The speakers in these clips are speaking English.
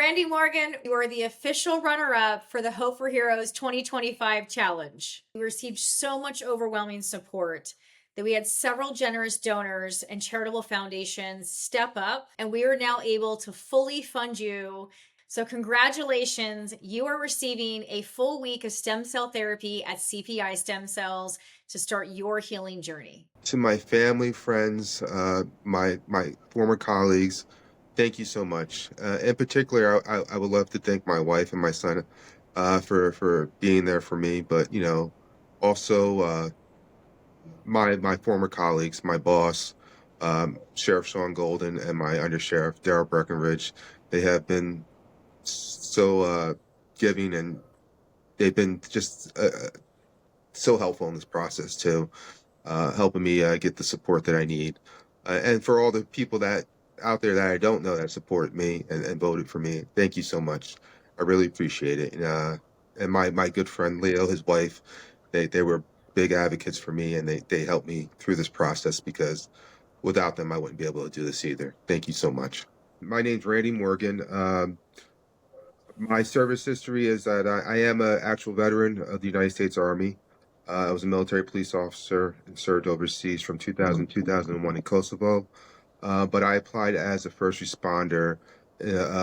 Randy Morgan, you are the official runner-up for the Hope4Heroes 2025 challenge. We received so much overwhelming support that we had several generous donors and charitable foundations step up, and we are now able to fully fund you. So congratulations, you are receiving a full week of stem cell therapy at CPI Stem Cells to start your healing journey. To my family, friends, my former colleagues, thank you so much. In particular, I would love to thank my wife and my son for being there for me, but also my former colleagues, my boss, Sheriff Sean Golden, and my undersheriff Darrell Breckenridge. They have been so giving, and they've been just so helpful in this process too, helping me get the support that I need. And for all the people that out there that I don't know that support me and voted for me, thank you so much. I really appreciate it. And my good friend Leo, his wife, they were big advocates for me, and they helped me through this process because without them, I wouldn't be able to do this either. Thank you so much. My name's Randy Morgan. My service history is that I am an actual veteran of the United States Army. I was a military police officer and served overseas from 2000 to 2001 in Kosovo. But I applied as a first responder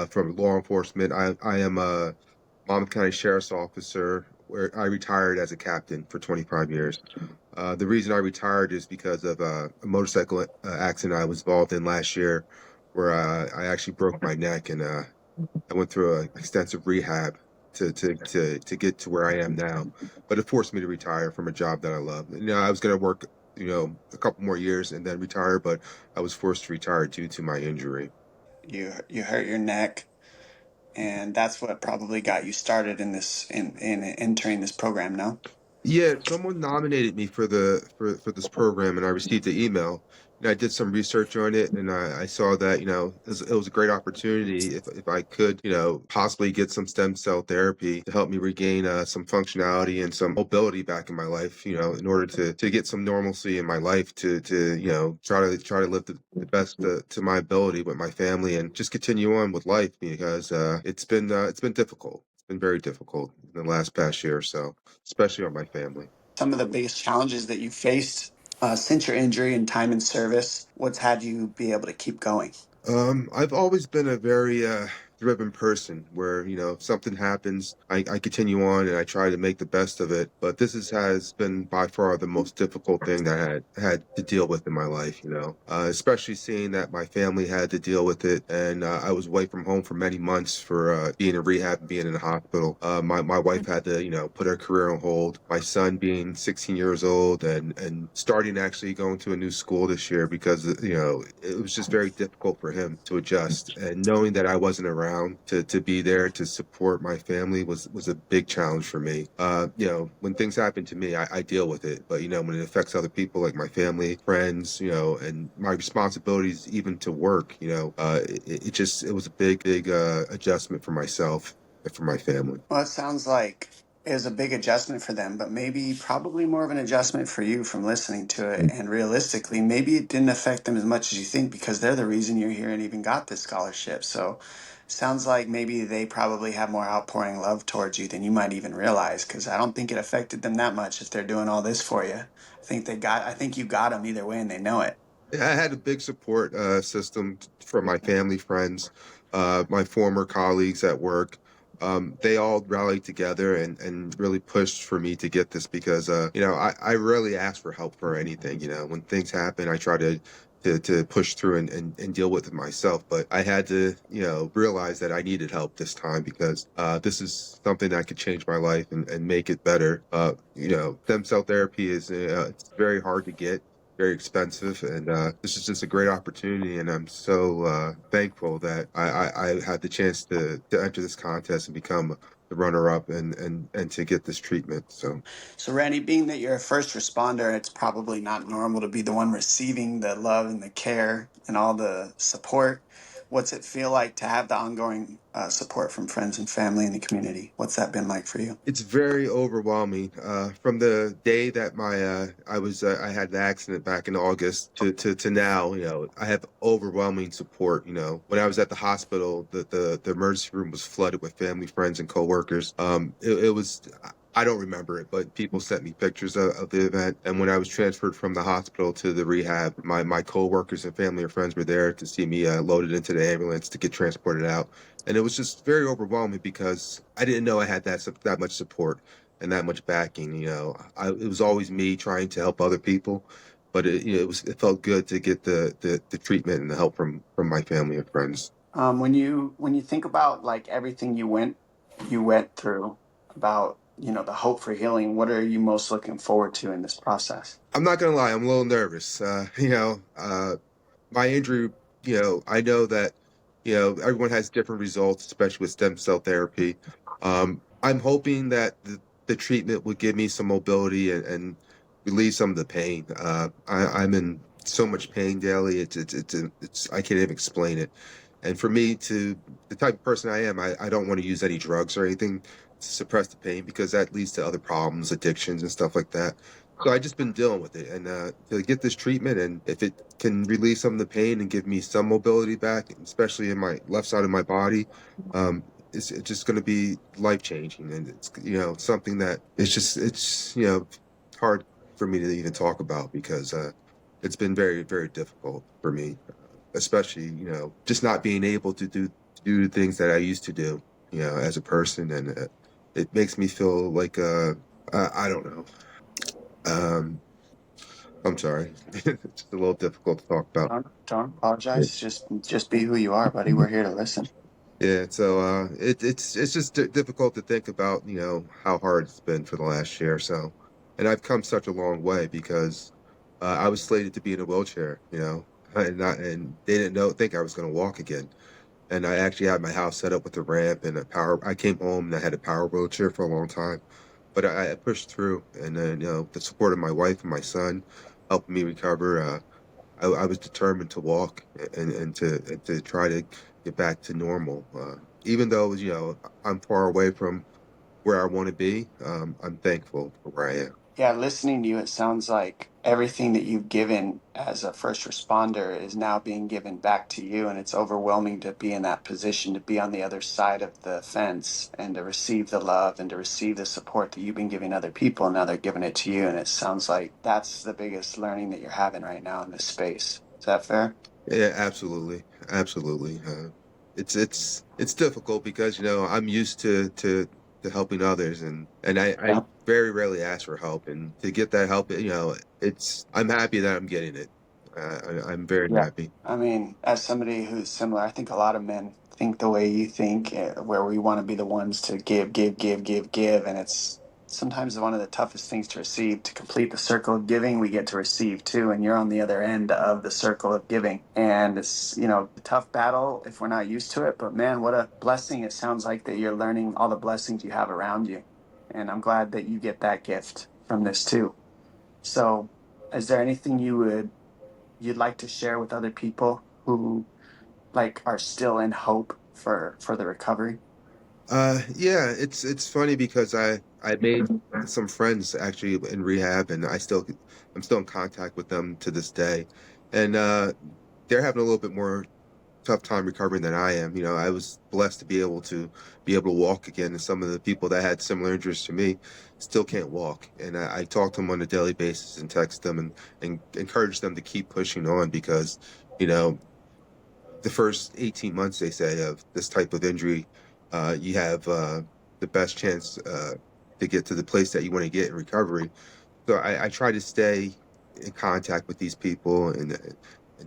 from law enforcement. I am a Monmouth County Sheriff's Officer where I retired as a captain for 25 years. The reason I retired is because of a motorcycle accident I was involved in last year where I actually broke my neck, and I went through an extensive rehab to get to where I am now. But it forced me to retire from a job that I love. I was going to work, a couple more years and then retire, but I was forced to retire due to my injury. You hurt your neck, and that's what probably got you started in in entering this program. No. Yeah, someone nominated me for this program, and I received the email. And I did some research on it, and I saw that it was a great opportunity if I could possibly get some stem cell therapy to help me regain some functionality and some mobility back in my life. In order to get some normalcy in my life, to try to live the best to my ability with my family and just continue on with life because it's been difficult. It's been very difficult in the last past year or so, especially on my family. Some of the biggest challenges that you faced since your injury and time in service. What's had you be able to keep going? I've always been a very driven person where, if something happens, I continue on and I try to make the best of it. But has been by far the most difficult thing that I had to deal with in my life, especially seeing that my family had to deal with it. And I was away from home for many months for being in rehab and being in the hospital. My wife had to, put her career on hold. My son being 16 years old and starting actually going to a new school this year because, it was just very difficult for him to adjust. And knowing that I wasn't around to be there to support my family was a big challenge for me. When things happen to me, I deal with it. But, when it affects other people like my family, friends, and my responsibilities even to work, it was a big adjustment for myself and for my family. Well, it sounds like it was a big adjustment for them, but maybe probably more of an adjustment for you from listening to it. And realistically, maybe it didn't affect them as much as you think because they're the reason you're here and even got this scholarship. So sounds like maybe they probably have more outpouring love towards you than you might even realize because I don't think it affected them that much if they're doing all this for you. I think you got them either way and they know it. I had a big support system from my family, friends, my former colleagues at work. They all rallied together and really pushed for me to get this because, I rarely ask for help for anything. When things happen, I try to push through and deal with it myself. But I had to, realize that I needed help this time because this is something that could change my life and make it better. Stem cell therapy it's very hard to get, very expensive, and this is just a great opportunity, and I'm so thankful that I had the chance to enter this contest and become the runner-up and to get this treatment. So, Randy, being that you're a first responder, it's probably not normal to be the one receiving the love and the care and all the support. What's it feel like to have the ongoing support from friends and family in the community? What's that been like for you? It's very overwhelming. From the day that I had the accident back in August to now, I have overwhelming support. When I was at the hospital, the emergency room was flooded with family, friends, and coworkers. It was. I don't remember it, but people sent me pictures of the event. And when I was transferred from the hospital to the rehab, my coworkers and family and friends were there to see me loaded into the ambulance to get transported out. And it was just very overwhelming because I didn't know I had that much support and that much backing. It was always me trying to help other people, but it felt good to get the treatment and the help from my family and friends. When you think about like everything you went through, about the hope for healing, what are you most looking forward to in this process? I'm not gonna lie, I'm a little nervous. My injury, I know that, everyone has different results, especially with stem cell therapy. I'm hoping that the treatment would give me some mobility and relieve some of the pain. I'm in so much pain daily. I can't even explain it. And for me the type of person I am, I don't want to use any drugs or anything to suppress the pain because that leads to other problems, addictions and stuff like that. So I just been dealing with it, and to get this treatment, and if it can relieve some of the pain and give me some mobility back, especially in my left side of my body, um, it's just going to be life changing, and it's something that it's hard for me to even talk about because it's been very very difficult for me, especially just not being able to do the things that I used to do, as a person, and it makes me feel like I don't know. Um, I'm sorry. It's just a little difficult to talk about. Don't apologize. Just be who you are, buddy. We're here to listen. Yeah, so it's just difficult to think about, how hard it's been for the last year or so. And I've come such a long way because I was slated to be in a wheelchair, and they didn't think I was going to walk again. And I actually had my house set up with a ramp and a power. I came home and I had a power wheelchair for a long time, but I pushed through, and then the support of my wife and my son helped me recover. I was determined to walk and to try to get back to normal. Even though I'm far away from where I want to be, I'm thankful for where I am. Yeah, listening to you, it sounds like everything that you've given as a first responder is now being given back to you, and it's overwhelming to be in that position, to be on the other side of the fence and to receive the love and to receive the support that you've been giving other people, and now they're giving it to you, and it sounds like that's the biggest learning that you're having right now in this space. Is that fair? Yeah, absolutely, absolutely. It's difficult because I'm used to helping others, and I Yeah. very rarely ask for help, and to get that help, I'm happy that I'm getting it. I'm very Yeah. happy. I mean, as somebody who's similar, I think a lot of men think the way you think, where we want to be the ones to give, give, give, give, give. And it's sometimes one of the toughest things to receive. To complete the circle of giving, we get to receive too. And you're on the other end of the circle of giving. And it's, a tough battle if we're not used to it. But man, what a blessing it sounds like that you're learning all the blessings you have around you. And I'm glad that you get that gift from this too. So, is there anything you'd like to share with other people who like are still in hope for the recovery? Yeah, it's funny because I made some friends actually in rehab, and I'm still in contact with them to this day, and they're having a little bit more tough time recovering than I am. I was blessed to be able to walk again, and some of the people that had similar injuries to me still can't walk. And I talk to them on a daily basis and text them and encourage them to keep pushing on because, you know, the first 18 months, they say, of this type of injury, you have the best chance to get to the place that you want to get in recovery. So I try to stay in contact with these people and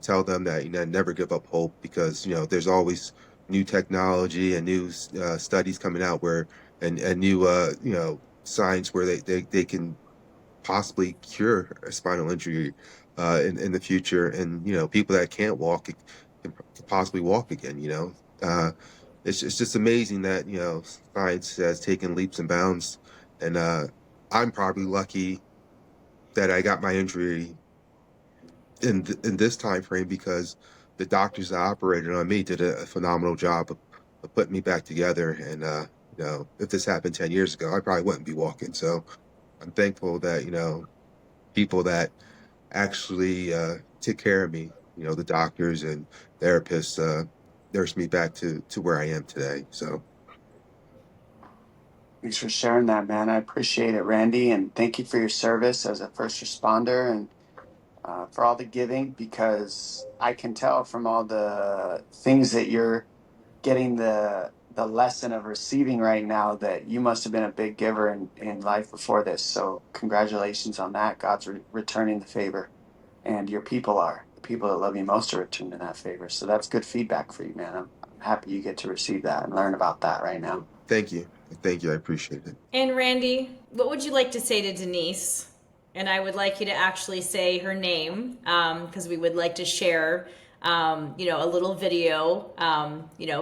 tell them that never give up hope because there's always new technology and new studies coming out where and new science where they can possibly cure a spinal injury in the future, and people that can't walk can possibly walk again. It's just amazing that science has taken leaps and bounds, and I'm probably lucky that I got my injury in this time frame because the doctors that operated on me did a phenomenal job of putting me back together. And if this happened 10 years ago, I probably wouldn't be walking. So I'm thankful that people that actually took care of me, the doctors and therapists, nursed me back to where I am today. So Thanks for sharing that, man. I appreciate it, Randy, and thank you for your service as a first responder and for all the giving, because I can tell from all the things that you're getting the lesson of receiving right now that you must have been a big giver in life before this. So congratulations on that. God's returning the favor, and your people are the people that love you most are returning that favor. So that's good feedback for you, man. I'm happy you get to receive that and learn about that right now. thank you. Thank you. I appreciate it. And Randy, what would you like to say to Denise? And I would like you to actually say her name because we would like to share, a little video.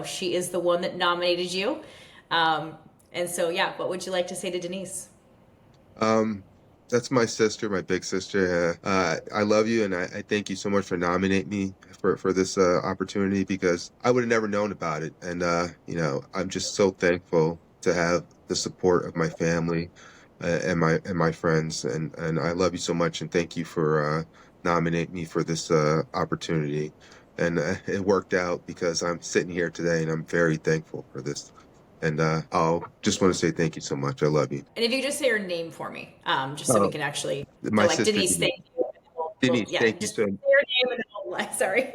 She is the one that nominated you. And so, yeah, what would you like to say to Denise? Um, that's my sister, my big sister. I love you, and I thank you so much for nominating me for this opportunity because I would have never known about it. And I'm just so thankful to have the support of my family and my friends. And I love you so much, and thank you for nominating me for this opportunity. And it worked out because I'm sitting here today, and I'm very thankful for this. And I'll just want to say thank you so much. I love you. And if you could just say her name for me, just so we Oh, can actually go my like sister Denise, Denise. thank you. And then Denise, yeah, thank you just so say her name and then we'll, sorry.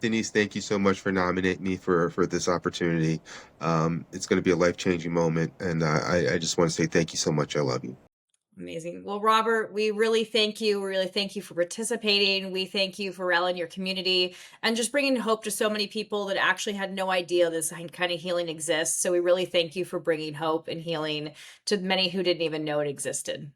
Denise, thank you so much for nominating me for this opportunity. It's going to be a life-changing moment, and I just want to say thank you so much. I love you. Amazing. Well, Robert, we really thank you. We really thank you for participating. We thank you for rallying your community and just bringing hope to so many people that actually had no idea this kind of healing exists. So we really thank you for bringing hope and healing to many who didn't even know it existed.